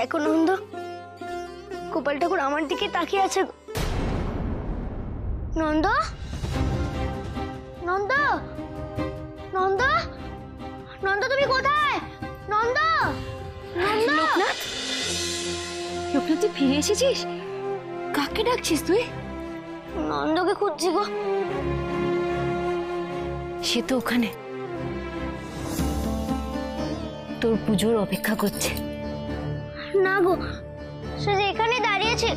দেখো নন্দ, গোপাল ঠাকুর আমার দিকে তাকিয়ে আছে। নন্দ, নন্দ, নন্দ, নন্দ তুমি কোথায়? নন্দ, নন্দ। লোকনাথ, লোকনাথ তুই ফিরে এসেছিস? কাকে ডাকছিস তুই? নন্দকে খুঁজছি গো। সে তো ওখানে তোর পুজোর অপেক্ষা করছে। না গো, সে যে এখানে দাঁড়িয়েছে।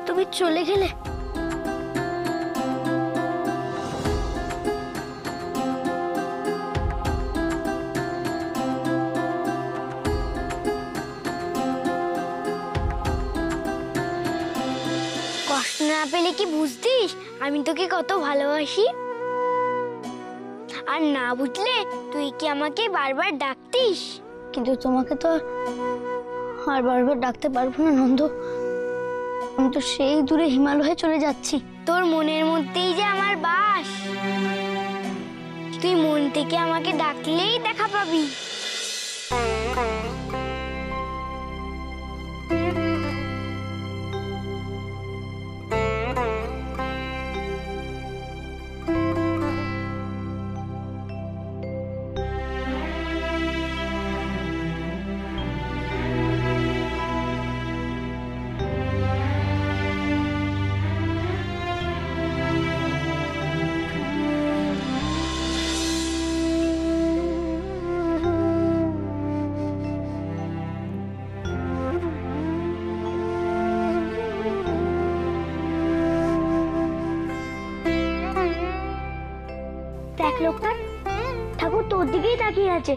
তুমি চলে গেলে? কষ্ট না পেলে কি বুঝতিস আমি তোকে কত ভালোবাসি? আর না বুঝলে তুই কি আমাকে বারবার ডাকতিস? কিন্তু তোমাকে তো আর বারবার ডাকতে পারবো না নন্দ। আমি তো সেই দূরে হিমালয়ে চলে যাচ্ছি। তোর মনের মধ্যেই যে আমার বাস, তুই মন থেকে আমাকে ডাকলেই দেখা পাবি। দেখ লোকনাথ, ঠাকুর তোর দিকেই তাকিয়ে আছে।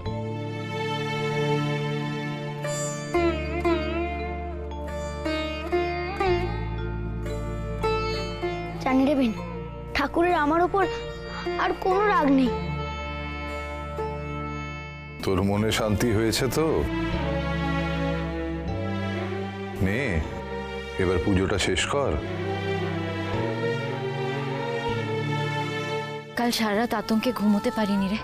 জানি রে বেন, ঠাকুরের আমার উপর আর কোনো রাগ নেই। তোর মনে শান্তি হয়েছে তো? নে, এবার পুজোটা শেষ কর। কাল সারা রাত আতঙ্কে ঘুমোতে পারিনি রে।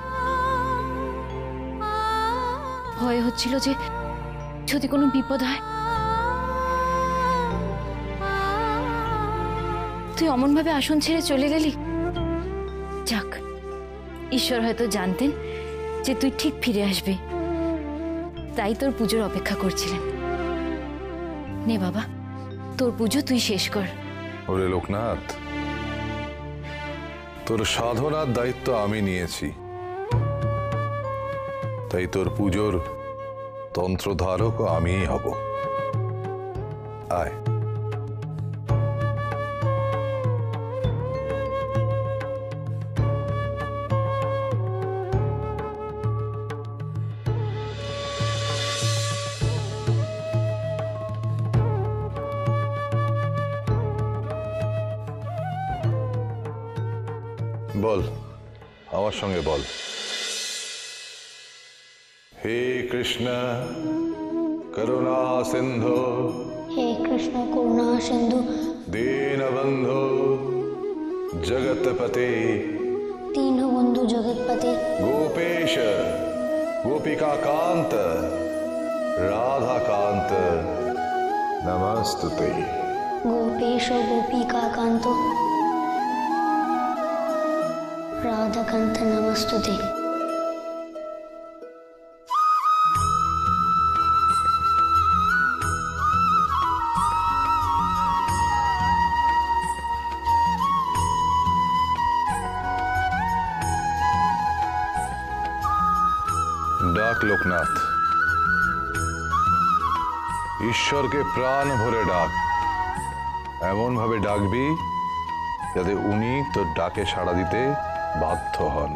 ভয় হচ্ছিল যে যদি কোনো বিপদ হয়। তুই অমন ভাবে আসন ছেড়ে চলে গেলি। যাক, ঈশ্বর হয়তো জানতেন যে তুই ঠিক ফিরে আসবি, তাই তোর পুজোর অপেক্ষা করছিলেন। নে বাবা, তোর পুজো তুই শেষ কর। ওরে লোকনাথ, তোর সাধনার দায়িত্ব আমি নিয়েছি, তাই তোর পুজোর তন্ত্রধারক আমিই হব। আয়। বল, আমার সঙ্গে বল। হে কৃষ্ণ করুণা সিন্ধু, হে কৃষ্ণ করুণা সিন্ধু, দীনবন্ধু জগৎপতে, দীনবন্ধু জগৎপতে, গোপেশ গোপিকাকান্ত রাধাকান্ত নমস্তুতে। গোপেশ গোপিকাকান্ত রাধাকান্ত নমস্তুতে। ডাক লোকনাথ, ঈশ্বরকে প্রাণ ভরে ডাক। এমন ভাবে ডাকবি যাতে উনি তোর ডাকে সাড়া দিতে বাধ্য হন।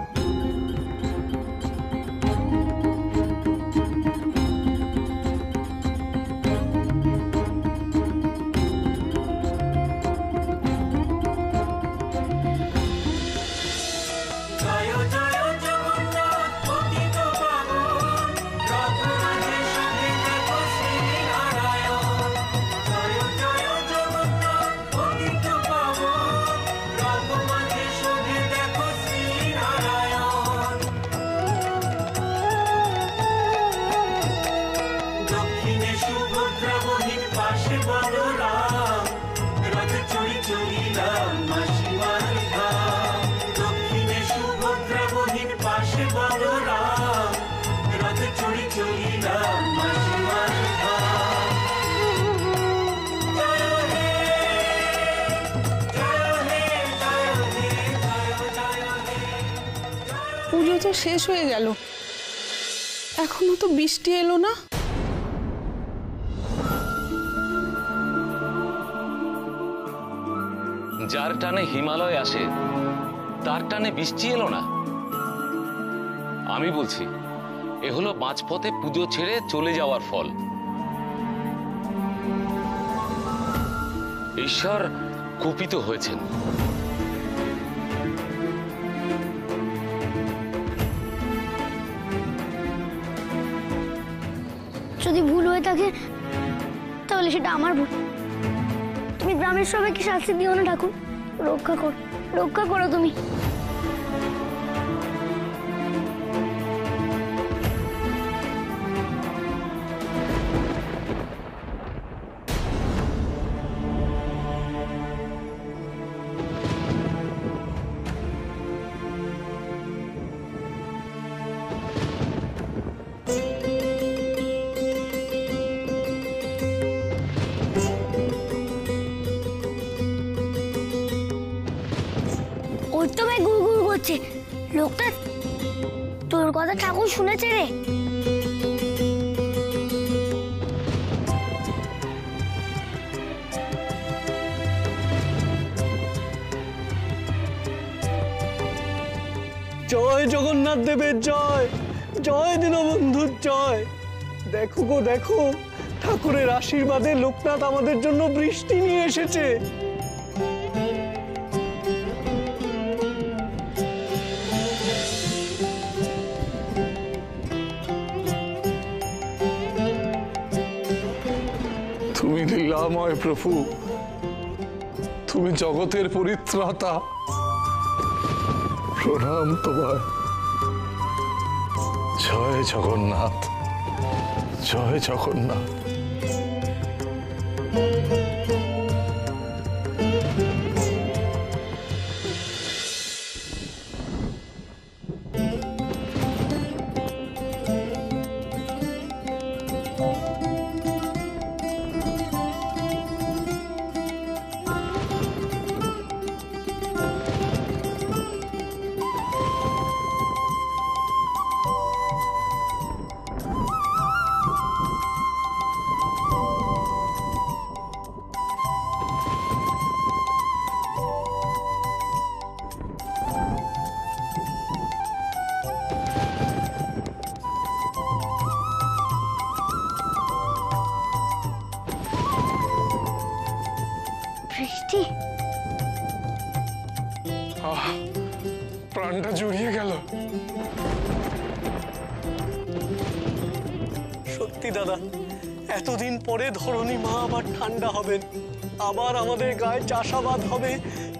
শেষ হয়ে গেল, এখনো তো বৃষ্টি এলো না। যার টানে হিমালয় আসে তার টানে বৃষ্টি এলো না। আমি বলছি এ হলো মাঝপথে পুজো ছেড়ে চলে যাওয়ার ফল। ঈশ্বর কুপিত হয়েছেন। যদি ভুল হয়ে থাকে তাহলে সেটা আমার ভুল। তুমি গ্রামের সবাইকে শাস্তি দিও না ঠাকুর, রক্ষা করো তুমি। ওই তো ভাই গুড় গুড় করছে, লোকটা তোর কথা ঠাকুর শুনেছে রে। জয় জগন্নাথ দেবের জয়, জয় দীনবন্ধুর জয়। দেখো গো দেখো, ঠাকুরের আশীর্বাদে লোকনাথ আমাদের জন্য বৃষ্টি নিয়ে এসেছে। তুমি লীলাময় প্রভু, তুমি জগতের পরিত্রাতা, প্রণাম তোমায়। জয় জগন্নাথ, জয় জগন্নাথ। বৃষ্টি, প্রাণটা জুড়িয়ে গেল। সত্যি দাদা, এতদিন পরে ধরণী মা আবার ঠান্ডা হবেন, আবার আমাদের গায়ে চাষাবাদ হবে,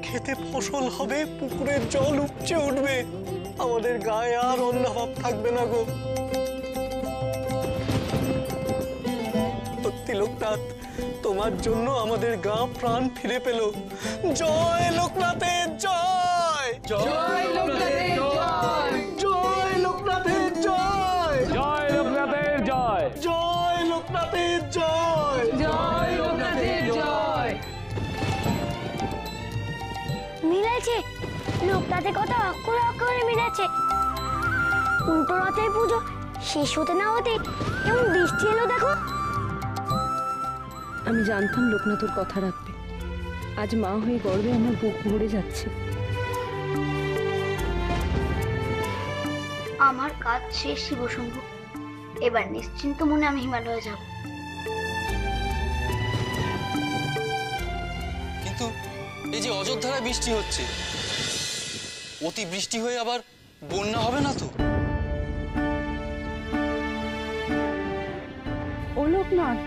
খেতে ফসল হবে, পুকুরের জল উপচে উঠবে, আমাদের গায়ে আর অন্নভাব থাকবে না গো। সত্যি লোকনাথ, তোমার জন্য আমাদের গা প্রাণ ফিরে পেল। জয় লোকনাথের জয়, জয় লোকনাথের জয়, জয় লোকনাথের জয়, জয় লোকনাথের জয়, জয় লোকনাথের জয়, জয় লোকনাথের জয়। মিলেছে, লোকটাতে কত অক্ষরে অক্ষরে মিলেছে। উল্টো রথের পুজো শেষ হতে না হতে কেমন বৃষ্টি এলো দেখো। আমি জানতাম লোকনাথ ওর কথা রাখবে। আজ মা হয়ে গর্বে আমার বুক ভরে যাচ্ছে। আমার কাজ শেষ শিবশম্ভু, এবার নিশ্চিন্ত মনে আমি হিমালয়ে যাব। কিন্তু এই যে অযোধ্যায় বৃষ্টি হচ্ছে, অতি বৃষ্টি হয়ে আবার বন্যা হবে না তো? ও লোকনাথ,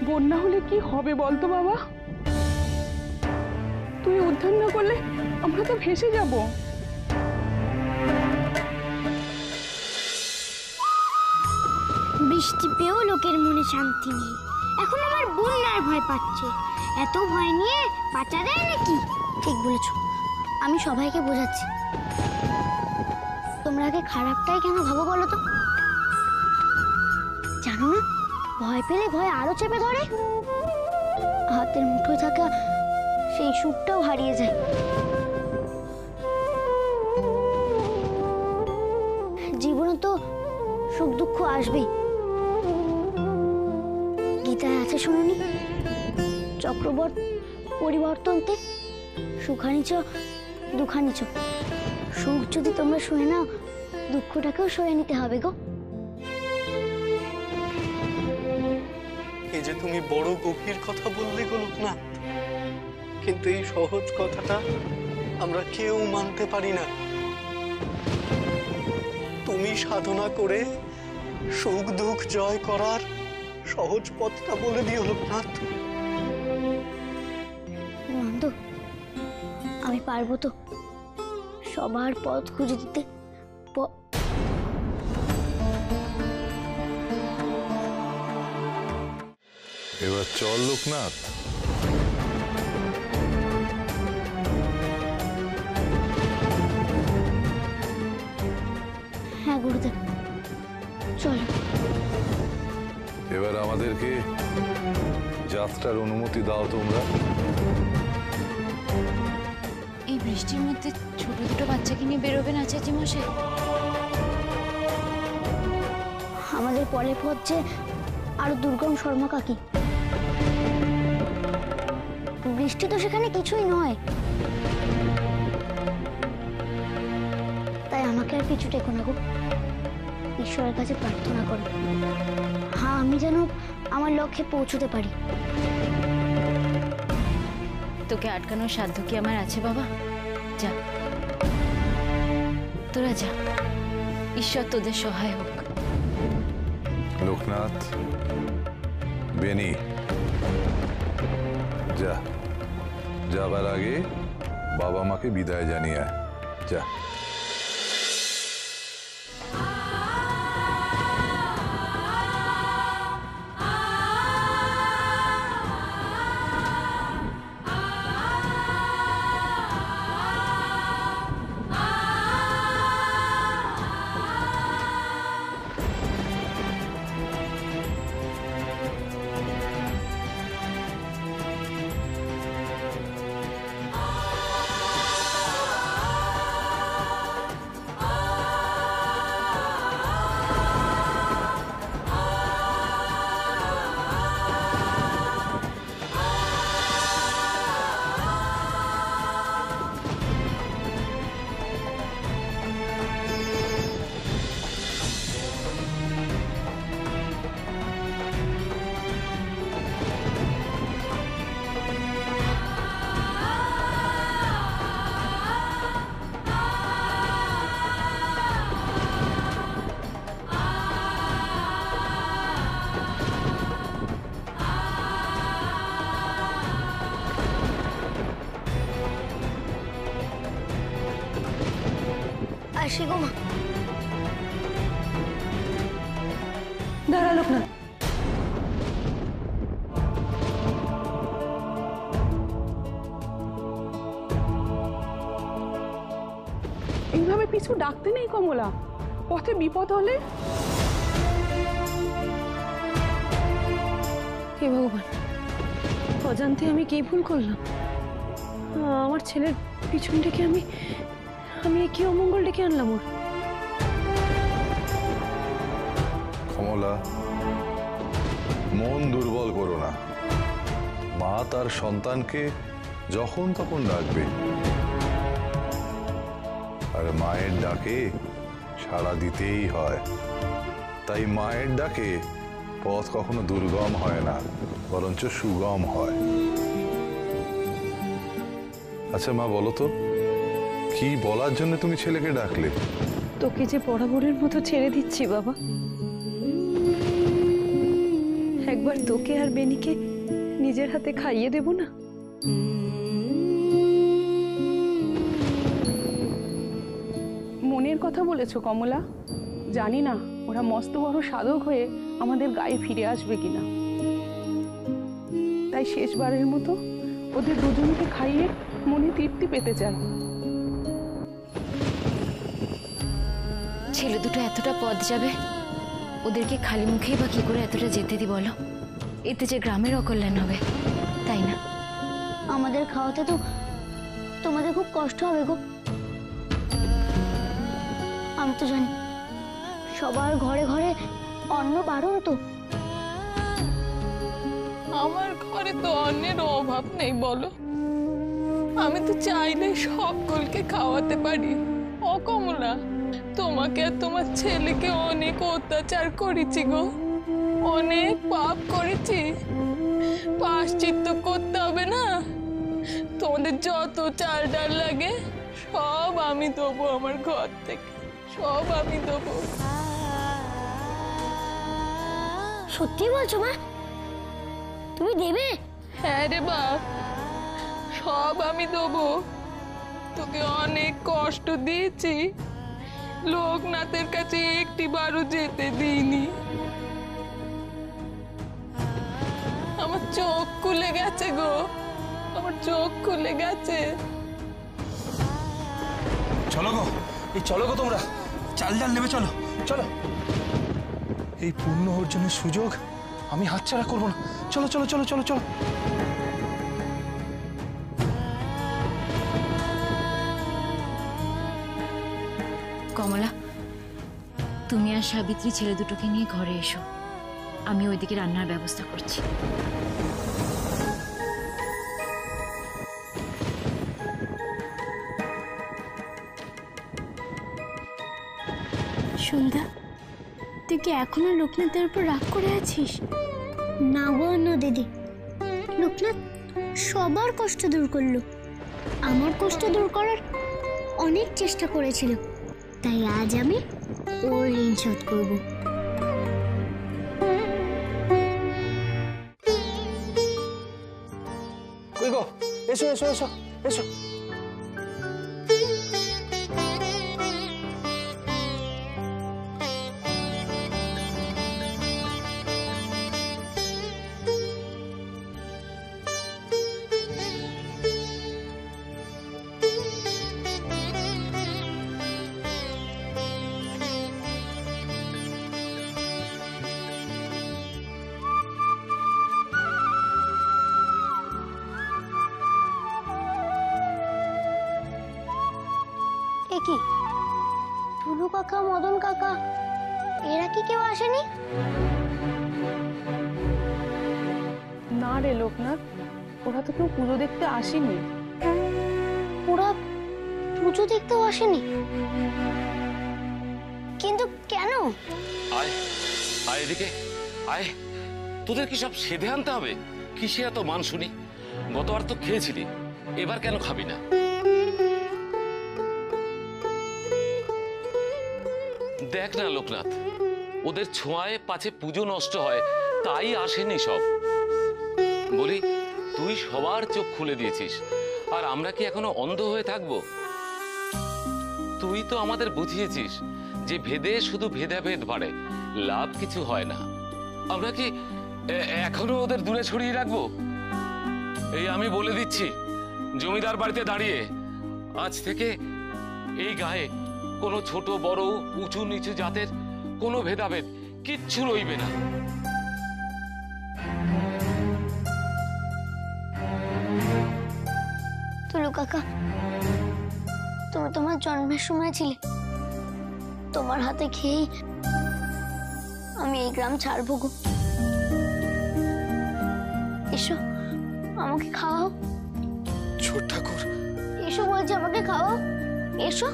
বন্যা হলে কি হবে বলতো বাবা? তুই উদ্ধার না করলে আমরা তো ভেসে যাব। বৃষ্টি পেয়েও লোকের মনে শান্তি নেই, এখন আমার বন্যার ভয় পাচ্ছে। এত ভয় নিয়ে বাঁচা যায় নাকি? ঠিক বলেছ, আমি সবাইকে বোঝাচ্ছি। তোমরা আগে খারাপটাই কেন ভাবো বলো তো? জানো না, ভয় পেলে ভয় আরো চেপে ধরে, হাতের মুঠোয় থাকা সেই সুখটাও হারিয়ে যায়। জীবনে তো সুখ দুঃখ আসবেই। গীতায় আছে শুনুনি, চক্রবর্ত পরিবর্তনতে সুখানিচ দুঃখানিচ। সুখ যদি তোমরা সয়ে নাও, দুঃখটাকেও সয়ে নিতে হবে গো। এই যে তুমি বড় গভীর কথা বললে গো লোকনাথ, কিন্তু এই সহজ কথাটা আমরা কেউ মানতে পারি না। তুমি সাধনা করে সুখ দুঃখ জয় করার সহজ পথটা বলে দিও লোকনাথ। নন্দ, আমি পারবো তো সবার পথ খুঁজে দিতে? এবার চল লোকনাথ। হ্যাঁ গুরুদেব, চলো। এবার আমাদেরকে যাত্রার অনুমতি দাও তোমরা। এই বৃষ্টির মধ্যে ছোট দুটো বাচ্চাকে নিয়ে বেরোবেন আচার্য মশাই? আমাদের পরে পথ যে আরো দুর্গম শর্মা কাকি। বৃষ্টি তো সেখানে কিছুই নয়, তাই আমাকে আর কিছু টেকো না গো। ঈশ্বরের কাছে প্রার্থনা করো, হ্যাঁ আমি যেন আমার লক্ষ্যে পৌঁছতে পারি। তোকে আটকানোর সাধ্য কি আমার আছে বাবা? যা, তোরা যা, ঈশ্বর তোদের সহায় হোক। লোকনাথ, বেনি, যা, যাবার আগে বাবা মাকে বিদায় জানিয়ে আয়। যা। আসি গো মা। দাঁড়া লোকনাথ, এইভাবে পিছু ডাকতে নেই কমলা, পথে বিপদ হলে। হে ভগবান, অজান্তে আমি কি ভুল করলাম? আমার ছেলের পিছন থেকে আমি কি অমঙ্গল ডেকে আনলাম ওর? কমলা, মন দুর্বল করো না। মা তার সন্তানকে যখন তখন ডাকবে, আর মায়ের ডাকে সাড়া দিতেই হয়। তাই মায়ের ডাকে পথ কখনো দুর্গম হয় না, বরঞ্চ সুগম হয়। আচ্ছা মা, বলো তো কি বলার জন্য তুমি ছেলেকে ডাকলে? তোকে যে বরাবরের মতো ছেড়ে দিচ্ছি বাবা, একবার তোকে আর বেনিকে নিজের হাতে খাইয়ে দেব না? মনের কথা বলেছো কমলা। জানি না ওরা মস্ত বড় সাধক হয়ে আমাদের গায়ে ফিরে আসবে কিনা, তাই শেষবারের মতো ওদের দুজনকে খাইয়ে মনে তৃপ্তি পেতে চাই। ছেলে দুটো এতটা পথ যাবে, ওদেরকে খালি মুখেই বা কি করে এতটা যেতে দি বলো? এতে যে গ্রামের অকল্যাণ হবে, তাই না? আমাদের খাওয়াতে তো তোমাদের খুব কষ্ট হবে গো। আমি তো জানি সবার ঘরে ঘরে অন্ন বারণ তো। আমার ঘরে তো অন্যের অভাব নেই বলো, আমি তো চাইলে সকলকে খাওয়াতে পারি। ও কমলা, তোমাকে আর তোমার ছেলেকে অনেক অত্যাচার করেছি গো, অনেক পাপ করেছি, প্রায়শ্চিত্ত করতে হবে না? তোমাদের যত চাল ডাল লাগে সব আমি দেবো, আমার ঘর থেকে সব আমি দেবো। সত্যি বলছো মা? তুমি দেবে? হ্যাঁ রে বাপ, সব আমি দেবো। তোকে অনেক কষ্ট দিয়েছি, লোকনাথের কাছে একটি বারও যেতে দিইনি। আমার চোখ খুলে গেছে গো, আমার চোখ খুলে গেছে। চলো গো, এই চলো গো, তোমরা চাল ডাল নেবে, চলো চলো। এই পুণ্য অর্জনের সুযোগ আমি হাতছাড়া করবো না। চলো চলো চলো চলো চলো। কমলা, তুমি আর সাবিত্রী ছেলে দুটোকে নিয়ে ঘরে এসো, আমি ওইদিকে রান্নার ব্যবস্থা করছি। সন্ধ্যা, তুই কি এখনো লোকনাথের উপর রাগ করে আছিস? না গো না দিদি, লোকনাথ সবার কষ্ট দূর করলো, আমার কষ্ট দূর করার অনেক চেষ্টা করেছিল, তাই আজ আমি ওর ঋণ শোধ করবো। কই গো, এসো এসো এসো এসো। কি টুলু কাকা, মদন কাকা, এরা কি কেউ আসেনি? না রে লোকনাথ, ওরা তো কেউ পুজো দেখতে আসেনি। ওরা পুজো দেখতেও আসেনি? কিন্তু কেন? আয় আয় এদিকে আয়, তোদের কি সব সেধে আনতে হবে? কিসে এত মান শুনি? গতবার তো খেয়েছিলি, এবার কেন খাবি না? দেখ না লোকনাথ, ওদের ছোঁয়ায় পাছে পুজো নষ্ট হয়, তাই আসেনি সব। বলি, তুই সবার চোখ খুলে দিয়েছিস, আর আমরা কি এখনো অন্ধ হয়ে থাকবো? তুই তো আমাদের বুঝিয়েছিস যে ভেদে শুধু ভেদাভেদ বাড়ে, লাভ কিছু হয় না। আমরা কি এখনো ওদের দূরে ছড়িয়ে রাখবো? এই আমি বলে দিচ্ছি, জমিদার বাড়িতে দাঁড়িয়ে আজ থেকে এই গায়ে কোনো ছোট বড়, উঁচু নিচু জাতের কোনো ভেদাভেদ কিচ্ছু রইবে না। টুলু কাকা, তুমি তোমার জন্মের সময় ছিলে, তোমার হাতে খেয়েই আমি এই গ্রাম ছাড়বো গো। এসো, আমাকে খাওয়াও। ছোট ঠাকুর, এসো বলছি, আমাকে খাওয়াও, এসো।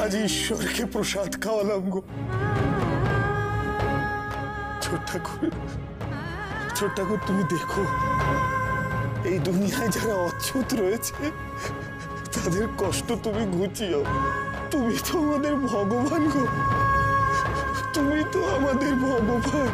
আজ ঈশ্বরকে প্রসাদ খাওয়ালাম গো। ছোট ঠাকুর, ঈশ্বর ঠাকুর তুমি দেখো, এই দুনিয়ায় যারা অচ্ছুত রয়েছে তাদের কষ্ট তুমি ঘুচিও। তুমি তো আমাদের ভগবান গো, তুমি তো আমাদের ভগবান।